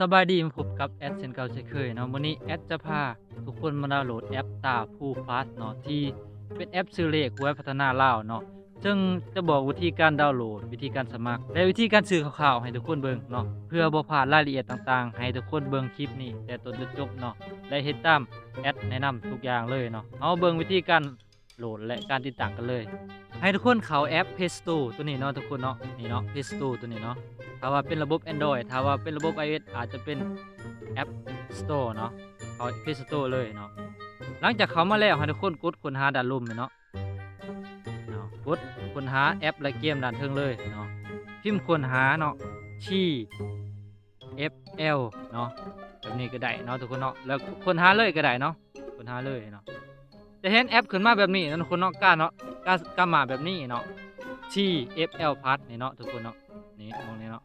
สบายดีมาพบกับแอดเช่นเก่าเช่นเคยเนาะวันนี้แอดจะพาทุกคนมาดาวน์โหลดแอปตาผู้ฟาสเนาะที่เป็นแอปซื้อเลขไว้พัฒนาลาวเนาะซึ่งจะบอกวิธีการดาวน์โหลดวิธีการสมัครและวิธีการซื้อข่าวๆให้ทุกคนเบิ่งเนาะเพื่อบ่พลาดรายละเอียดต่างๆให้ทุกคนเบิ่งคลิปนี้แต่ต้นจนจบเนาะและเฮ็ดตามแอดแนะนำทุกอย่างเลยเนาะเอาเบิ่งวิธีการโหลดและการติดตั้งกันเลยให้ทุกคนเข้าแอป Play Store ตัวนี้เนาะทุกคนเนาะนี่เนาะ Play Store ตัวนี้เนาะ ถ้าว่าเป็นระบบ Android ถ้าว่าเป็นระบบ iOS อาจจะเป็น App Store เนาะเขา Play Store เลยเนาะหลังจากเขามาแล้วให้ทุกคนกดค้นหาด้านลุ่มเนาะกดค้นหาแอปและเกมด้านเทิงเลยเนาะพิมพ์ค้นหาเนาะที่ FL เนาะแบบนี้ก็ได้เนาะทุกคนเนาะแล้วค้นหาเลยก็ได้เนาะค้นหาเลยเนาะจะเห็นแอปขึ้นมาแบบนี้นะทุกคนเนาะกล้าเนาะกล้ามาแบบนี้เนาะที่ FL Plus นี่เนาะทุกคนเนาะนี่มองนี่เนาะ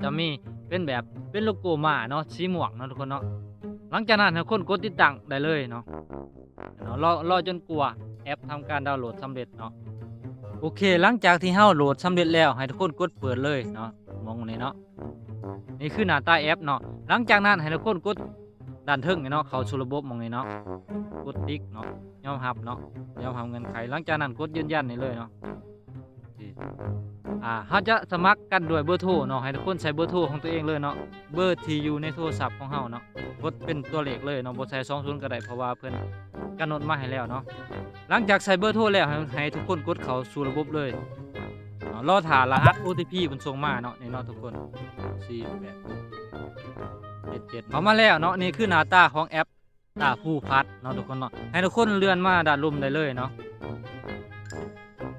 จะมีเป็นแบบเป็นโลโก้ม้าเนาะสีม่วงเนาะทุกคนเนาะหลังจากนั้นทุกคนกดติดตั้งได้เลยเนาะรอจนกว่าแอปทำการดาวน์โหลดสำเร็จเนาะโอเคหลังจากที่เฮาโหลดสำเร็จแล้วให้ทุกคนกดเปิดเลยเนาะมองนี่เนาะนี่คือหน้าตาแอปเนาะหลังจากนั้นให้ทุกคนกดด้านเทิงนี่เนาะเข้าสู่ระบบมองนี่เนาะกดติ๊กเนาะยอมรับเนาะยอมรับเงื่อนไขหลังจากนั้นกดยืนยันนี่เลยเนาะเขาจะสมัครกันด้วยเบอร์โทรเนาะให้ทุกคนใช้เบอร์โทรของตัวเองเลยเนาะเบอร์ที่อยู่ในโทรศัพท์ของเฮาเนาะกดเป็นตัวเลขเลยเนาะบ่ใส่20ก็ได้เพราะว่าเพิ่นกำหนดมาให้แล้วเนาะหลังจากใส่เบอร์โทรแล้วให้ทุกคนกดเข้าสู่ระบบเลยรอท่ารหัส OTP เพิ่นส่งมาเนาะนี่เนาะทุกคน4877เข้ามาแล้วเนาะนี่คือหน้าตาของแอปตาผู้พัดเนาะทุกคนเนาะให้ทุกคนเลื่อนมาด้านลุ่มได้เลยเนาะ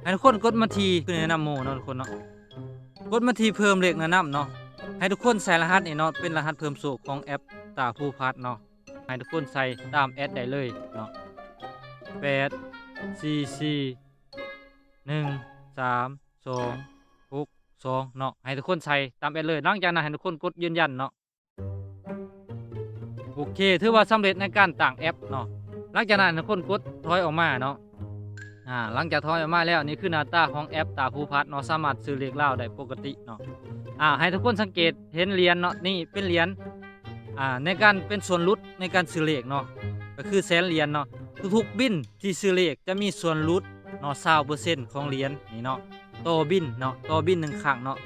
ให้ทุกคนกดมาที่คือแนะนำโมเนาะทุกคนเนาะกดมาที่เพิ่มเลขแนะนำเนาะให้ทุกคนใส่รหัสนี่เนาะเป็นรหัสเพิ่มโชคของแอปตาผู้พัดเนาะให้ทุกคนใส่ตามแอดได้เลยเนาะ8441326 เนาะให้ทุกคนใส่ตามแอดเลยหลังจากนั้นให้ทุกคนกดยืนยันเนาะโอเคถือว่าสำเร็จในการตั้งแอปเนาะหลังจากนั้นทุกคนกดถอยออกมาเนาะหลังจากถอยออกมาแล้วนี่คือหน้าตาของแอปตาผู้พัดเนาะสามารถซื้อเลขเล่าได้ปกติเนาะให้ทุกคนสังเกตเห็นเหรียญเนาะนี่เป็นเหรียญในการเป็นส่วนลดในการซื้อเลขเนาะก็คือแสนเหรียญเนาะทุกๆบินที่ซื้อเลขจะมีส่วนลดเนาะ20%ของเหรียญนี่เนาะต่อบินเนาะต่อบิน1ครั้งเนาะ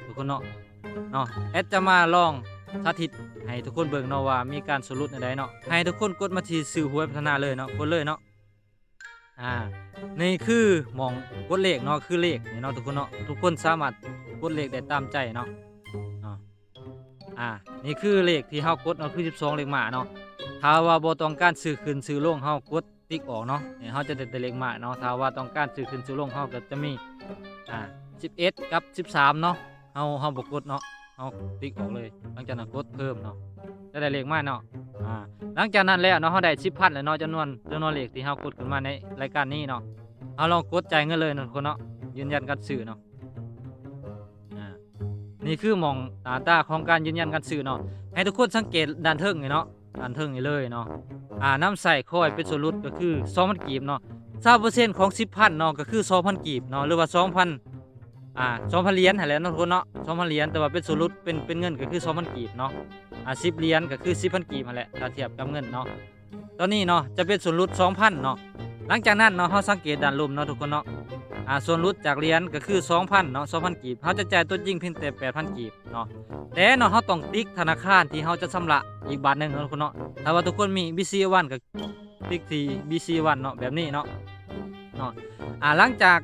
ทุกคนเนาะแอดจะมาลองสาธิตให้ทุกคนเบิ่งเนาะว่ามีการส่วนลดในใดเนาะให้ทุกคนกดมาที่ซื้อหวยพัฒนาเลยเนาะกดเลยเนาะนี่คือหมองกดเลขเนาะคือเลขนี่เนาะทุกคนเนาะทุกคนสามารถกดเลขได้ตามใจเนาะนี่คือเลขที่เฮากดเนาะคือ12เลขมาเนาะถ้าว่าบ่ต้องการซื้อขึ้นซื้อลงเฮากดติ๊กออกเนาะเฮาจะได้แต่เลขมาเนาะถ้าว่าต้องการซื้อขึ้นซื้อลงเฮาก็จะมี11กับ13เนาะเฮาบ่กดเนาะเฮาติ๊กออกเลยหลังจากนั้นกดเพิ่มเนาะจะได้เลขมาเนาะหลังจากนั้นแล้วเนาะเฮาได้10,000แล้วเนาะจำนวนเลขที่เฮากดขึ้นมาในรายการนี้เนาะเฮาลองกดจ่ายเงินเลยเนาะทุกคนเนาะยืนยันการซื้อเนาะนี่คือหม่องหน้าตาของการยืนยันการซื้อเนาะให้ทุกคนสังเกตด้านเทิงนี่เนาะด้านเทิงนี่เลยเนาะน้ำใส่คอยเป็นส่วนลดก็คือ2,000กีบเนาะ20%ของ10,000เนาะก็คือ 2,000 กีบเนาะหรือว่า 2,000 เหรียญหั่นแหละเนาะทุกคนเนาะ 2,000 เหรียญแต่ว่าเป็นส่วนลดเป็นเงินก็คือ 2,000 กีบเนาะ10 เหรียญก็คือ 10,000 กีบหั่นแหละถ้าเทียบกับเงินเนาะตอนนี้เนาะจะเป็นส่วนลด 2,000 เนาะหลังจากนั้นเนาะเฮาสังเกตด้านลุ่มเนาะทุกคนเนาะส่วนลดจากเหรียญก็คือ 2,000 เนาะ 2,000 กีบเฮาจะจ่ายตัวจริงเพียงแต่ 8,000 กีบเนาะแต่เนาะเฮาต้องติ๊กธนาคารที่เฮาจะชำระอีกบาทนึงเนาะทุกคนเนาะถ้าว่าทุกคนมี BC1 ก็ติ๊กที่ BC1 เนาะแบบนี้เนาะหลังจาก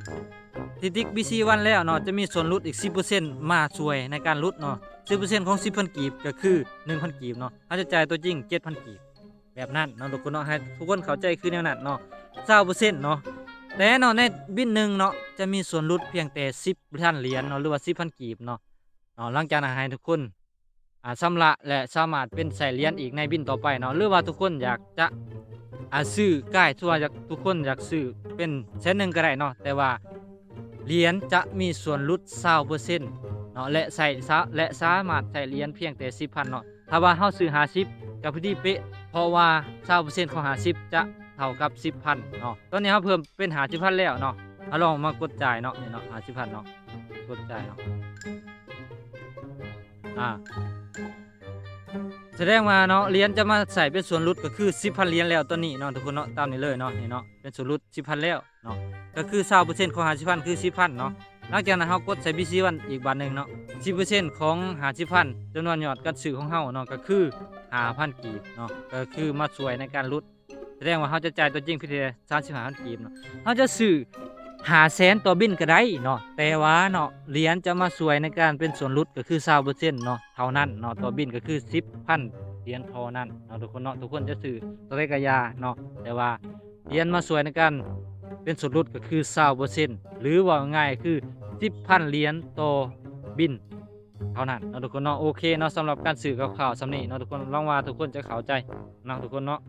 ที่ติ๊ก BC1 แล้วเนาะจะมีส่วนลดอีก 10% มาช่วยในการลดเนาะ 10% ของ 10,000 กีบก็คือ 1,000 กีบเนาะเฮาจะจ่ายตัวจริง 7,000 กีบแบบนั้นเนาะทุกคนเนาะให้ทุกคนเข้าใจคือแนวนั้นเนาะ 20% เนาะแต่เนาะในบินหนึ่งเนาะจะมีส่วนลดเพียงแต่10,000 เหรียญเนาะหรือว่า 10,000 กีบเนาะหลังจากนั้นให้ทุกคนชำระและสามารถเป็นใส่เหรียญอีกในบินต่อไปเนาะหรือว่าทุกคนอยากจะซื้อใกล้ทั่วทุกคนอยากซื้อเป็น100,000ก็ได้เนาะแต่ว่าเหรียญจะมีส่วนลด20%เนาะและสามารถใส่เหรียญเพียงแต่ 10,000 เนาะถ้าว่าเฮาซื้อ50ก็พอดีเป๊ะเพราะว่า20%ของ50จะเท่ากับ 10,000 เนาะตอนนี้เฮาเพิ่มเป็น50,000แล้วเนาะลองมากดจ่ายเนาะนี่เนาะ50,000เนาะกดจ่ายเนาะ อ่าแสดงว่าเนาะเหรียญจะมาใส่เป็นส่วนลดก็คือ 10,000 เหรียญแล้วตอนนี้เนาะทุกคนเนาะตามนี้เลยเนาะนี่เนาะเป็นส่วนลด 10,000 แล้วเนาะก็คือ 20% ของ 50,000 คือ 10,000 เนาะหลังจากนั้นเฮากดใส่ BC วันอีกบาทหนึงเนาะ 10% ของ 50,000 จำนวนยอดการซื้อของเฮาเนาะก็คือ 5,000 กีบเนาะก็คือมาช่วยในการลดแสดงว่าเฮาจะจ่ายตัวจริงเพียงแค่35,000 กีบเนาะเฮาจะซื้อ500,000ต่อบินก็ได้เนาะแต่ว่าเนาะเหรียญจะมาช่วยในการเป็นส่วนลดก็คือ 20% เนาะเท่านั้นเนาะต่อบินก็คือ 10,000 เหรียญเท่านั้นเนาะทุกคนเนาะทุกคนจะซื้อตัวเลขกะยาเนาะแต่ว่าเหรียญมาช่วยในการเป็นส่วนลดก็คือ 20% หรือว่าง่ายๆคือ 10,000 เหรียญต่อบินเท่านั้นเนาะทุกคนเนาะโอเคเนาะสำหรับการสื่อข่าวๆสำนี้เนาะทุกคนลองว่าทุกคนจะเข้าใจเนาะทุกคนเนาะ